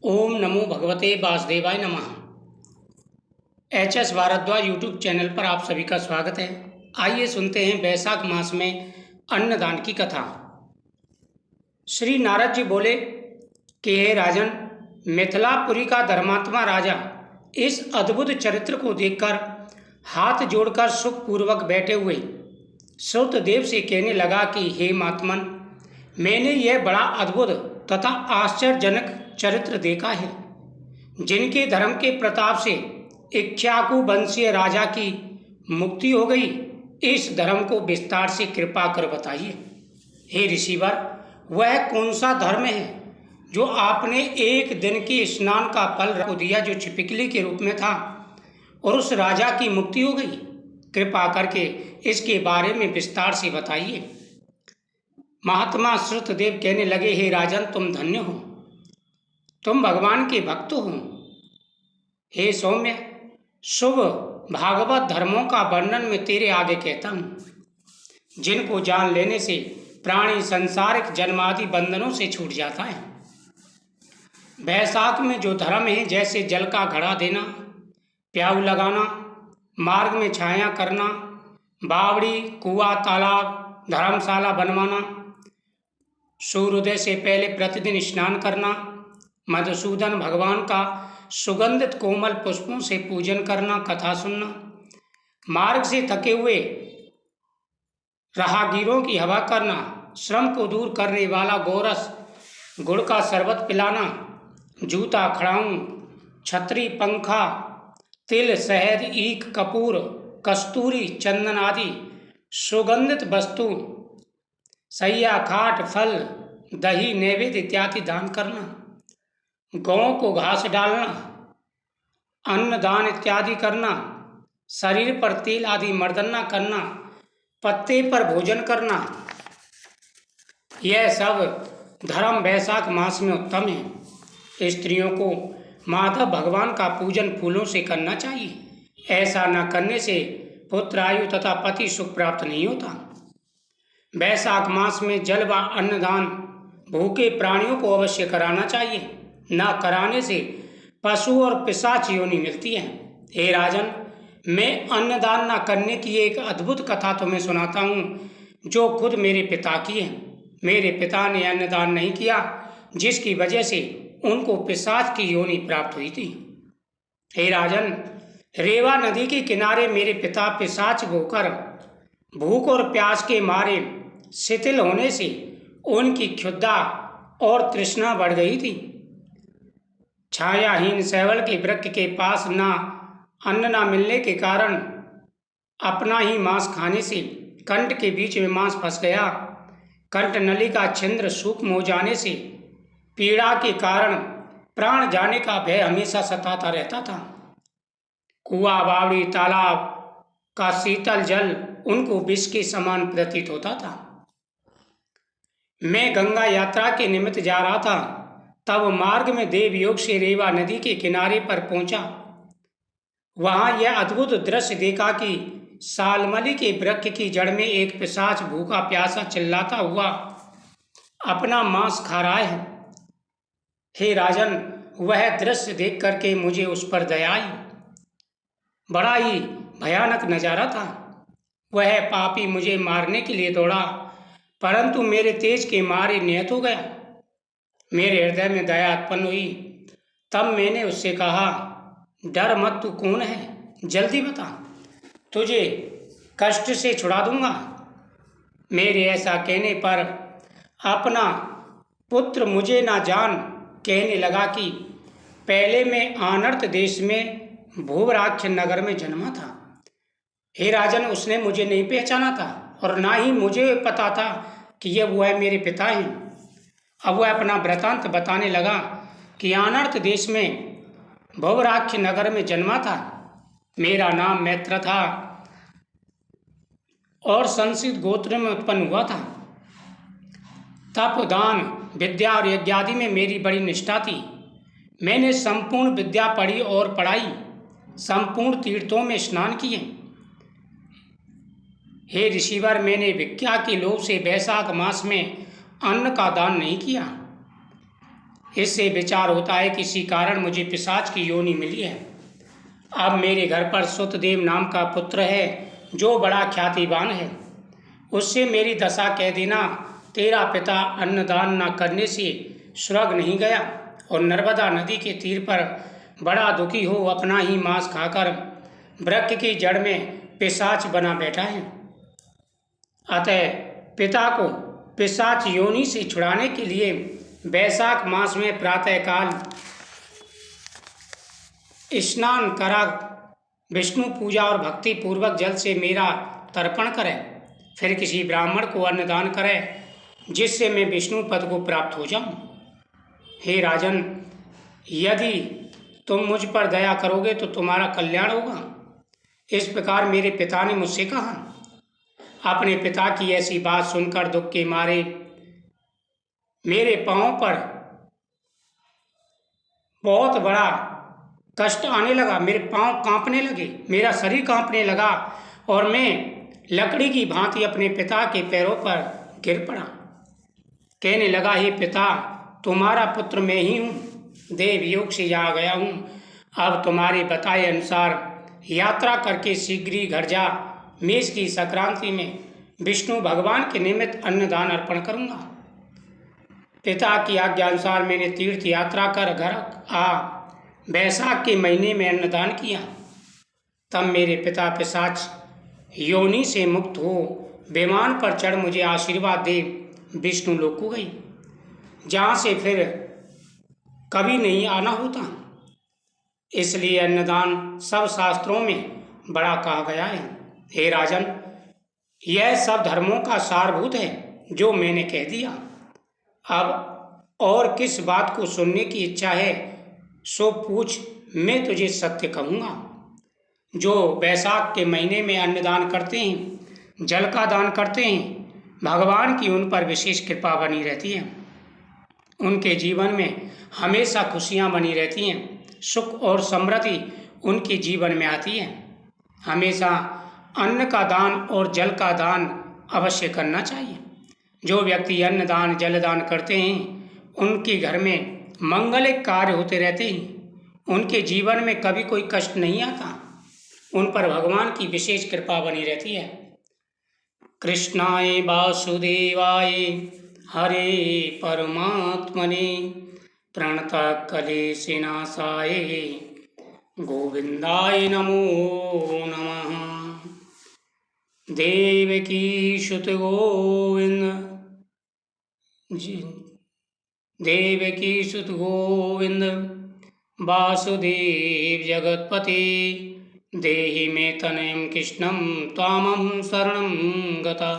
ओम नमो भगवते वासुदेवाय नमः। एच.एस. भारद्वाज यूट्यूब चैनल पर आप सभी का स्वागत है। आइए सुनते हैं वैशाख मास में अन्नदान की कथा। श्री नारद जी बोले कि हे राजन, मिथिलापुरी का धर्मात्मा राजा इस अद्भुत चरित्र को देखकर हाथ जोड़कर सुखपूर्वक बैठे हुए श्रुतदेव से कहने लगा कि हे महात्मन, मैंने यह बड़ा अद्भुत तथा आश्चर्यजनक चरित्र देखा है, जिनके धर्म के प्रताप से इक्ष्वाकु वंशीय राजा की मुक्ति हो गई। इस धर्म को विस्तार से कृपा कर बताइए। हे ऋषिवर, वह कौन सा धर्म है जो आपने एक दिन के स्नान का फल को दिया, जो छिपकली के रूप में था, और उस राजा की मुक्ति हो गई? कृपा करके इसके बारे में विस्तार से बताइए। महात्मा श्रुतदेव कहने लगे, हे राजन, तुम धन्य हो, तुम भगवान के भक्त हो। हे सौम्य, शुभ भागवत धर्मों का वर्णन मैं तेरे आगे कहता हूँ, जिनको जान लेने से प्राणी संसारिक जन्मादि बंधनों से छूट जाता है। वैशाख में जो धर्म है, जैसे जल का घड़ा देना, प्याऊ लगाना, मार्ग में छाया करना, बावड़ी, कुआं, तालाब, धर्मशाला बनवाना, सूर्योदय से पहले प्रतिदिन स्नान करना, मधुसूदन भगवान का सुगंधित कोमल पुष्पों से पूजन करना, कथा सुनना, मार्ग से थके हुए राहगीरों की हवा करना, श्रम को दूर करने वाला गोरस गुड़ का शरबत पिलाना, जूता, खड़ाऊं, छतरी, पंखा, तिल, शहद, ईख, कपूर, कस्तूरी, चंदन आदि सुगंधित वस्तु, सैया, खाट, फल, दही, नैवेद्य इत्यादि दान करना, गौं को घास डालना, अन्नदान इत्यादि करना, शरीर पर तेल आदि मर्दना करना, पत्ते पर भोजन करना, यह सब धर्म वैशाख मास में उत्तम है। स्त्रियों को माधव भगवान का पूजन फूलों से करना चाहिए। ऐसा न करने से पुत्र, आयु तथा पति सुख प्राप्त नहीं होता। वैशाख मास में जल व अन्नदान भूखे प्राणियों को अवश्य कराना चाहिए। न कराने से पशु और पिशाच योनि मिलती है। हे राजन, मैं अन्नदान न करने की एक अद्भुत कथा तुम्हें सुनाता हूँ, जो खुद मेरे पिता की है। मेरे पिता ने अन्नदान नहीं किया, जिसकी वजह से उनको पिशाच की योनि प्राप्त हुई थी। हे राजन, रेवा नदी के किनारे मेरे पिता पिशाच होकर भूख और प्यास के मारे शिथिल होने से उनकी क्षुधा और तृष्णा बढ़ गई थी। छायाहीन शैवल के वृक्ष के पास अन्न न मिलने के कारण अपना ही मांस खाने से कंठ के बीच में मांस फंस गया। कंठ नली का छिद्र सूक्ष्म हो जाने से पीड़ा के कारण प्राण जाने का भय हमेशा सताता रहता था। कुआं, बावड़ी, तालाब का शीतल जल उनको विष के समान प्रतीत होता था। मैं गंगा यात्रा के निमित्त जा रहा था, तब मार्ग में देवयोग से रेवा नदी के किनारे पर पहुंचा। वहां यह अद्भुत दृश्य देखा कि सालमली के वृक्ष की जड़ में एक पिशाच भूखा प्यासा चिल्लाता हुआ अपना मांस खा रहा है। हे राजन, वह दृश्य देख करके मुझे उस पर दया आई। बड़ा ही भयानक नजारा था। वह पापी मुझे मारने के लिए दौड़ा, परंतु मेरे तेज के मारे निहत हो गया। मेरे हृदय में दया उत्पन्न हुई। तब मैंने उससे कहा, डर मत, तू कौन है, जल्दी बता, तुझे कष्ट से छुड़ा दूंगा। मेरे ऐसा कहने पर अपना पुत्र मुझे ना जान कहने लगा कि पहले मैं आनर्त देश में भूवराक्ष नगर में जन्मा था। हे राजन, उसने मुझे नहीं पहचाना था और ना ही मुझे पता था कि ये वह मेरे पिता हैं। अब वह अपना वृतांत बताने लगा कि आनर्त देश में भवराक्ष नगर में जन्मा था। मेरा नाम मैत्र था और संसित गोत्र में उत्पन्न हुआ था। तप, दान, विद्या और यज्ञादि में मेरी बड़ी निष्ठा थी। मैंने संपूर्ण विद्या पढ़ी और पढ़ाई, संपूर्ण तीर्थों में स्नान किए। हे ऋषिवर, मैंने भिक्षा के लोभ से वैशाख मास में अन्न का दान नहीं किया। इससे विचार होता है किसी कारण मुझे पिशाच की योनि मिली है। अब मेरे घर पर सुतदेव नाम का पुत्र है जो बड़ा ख्यातिवान है। उससे मेरी दशा कह देना, तेरा पिता अन्नदान न करने से स्वर्ग नहीं गया और नर्मदा नदी के तीर पर बड़ा दुखी हो अपना ही मांस खाकर वृक्ष की जड़ में पिशाच बना बैठा है। अतः पिता को पिशाच योनि से छुड़ाने के लिए वैशाख मास में प्रातःकाल स्नान करा विष्णु पूजा और भक्ति पूर्वक जल से मेरा तर्पण करें, फिर किसी ब्राह्मण को अन्नदान करें जिससे मैं विष्णु पद को प्राप्त हो जाऊं। हे राजन, यदि तुम मुझ पर दया करोगे तो तुम्हारा कल्याण होगा। इस प्रकार मेरे पिता ने मुझसे कहा। अपने पिता की ऐसी बात सुनकर दुख के मारे मेरे पांव पर बहुत बड़ा कष्ट आने लगा। मेरे पांव कांपने लगे, मेरा शरीर कांपने लगा और मैं लकड़ी की भांति अपने पिता के पैरों पर गिर पड़ा। कहने लगा, हे पिता, तुम्हारा पुत्र मैं ही हूँ, देव योग से यहाँ गया हूँ। अब तुम्हारे बताए अनुसार यात्रा करके शीघ्र ही घर जा मेष की संक्रांति में विष्णु भगवान के निमित्त अन्नदान अर्पण करूँगा। पिता की आज्ञा अनुसार मैंने तीर्थ यात्रा कर घर आ वैशाख के महीने में अन्नदान किया। तब मेरे पिता पिशाच योनि से मुक्त हो विमान पर चढ़ मुझे आशीर्वाद दे विष्णु लोक को गई, जहाँ से फिर कभी नहीं आना होता। इसलिए अन्नदान सब शास्त्रों में बड़ा कहा गया है। हे राजन, यह सब धर्मों का सारभूत है जो मैंने कह दिया। अब और किस बात को सुनने की इच्छा है सो पूछ, मैं तुझे सत्य कहूँगा। जो वैशाख के महीने में अन्नदान करते हैं, जल का दान करते हैं, भगवान की उन पर विशेष कृपा बनी रहती है। उनके जीवन में हमेशा खुशियाँ बनी रहती हैं, सुख और समृद्धि उनके जीवन में आती है। हमेशा अन्न का दान और जल का दान अवश्य करना चाहिए। जो व्यक्ति अन्न दान जल दान करते हैं उनके घर में मंगलिक कार्य होते रहते हैं। उनके जीवन में कभी कोई कष्ट नहीं आता। उन पर भगवान की विशेष कृपा बनी रहती है। कृष्णाय वासुदेवाय हरे परमात्मने प्रणतः क्लेशनाशाय गोविंदाय नमो नमः। देवकी सुत गोविंद देवकी सुत गोविंद वासुदेव जगतपते देहि मे तनयं कृष्णं त्वामहं शरणं गता।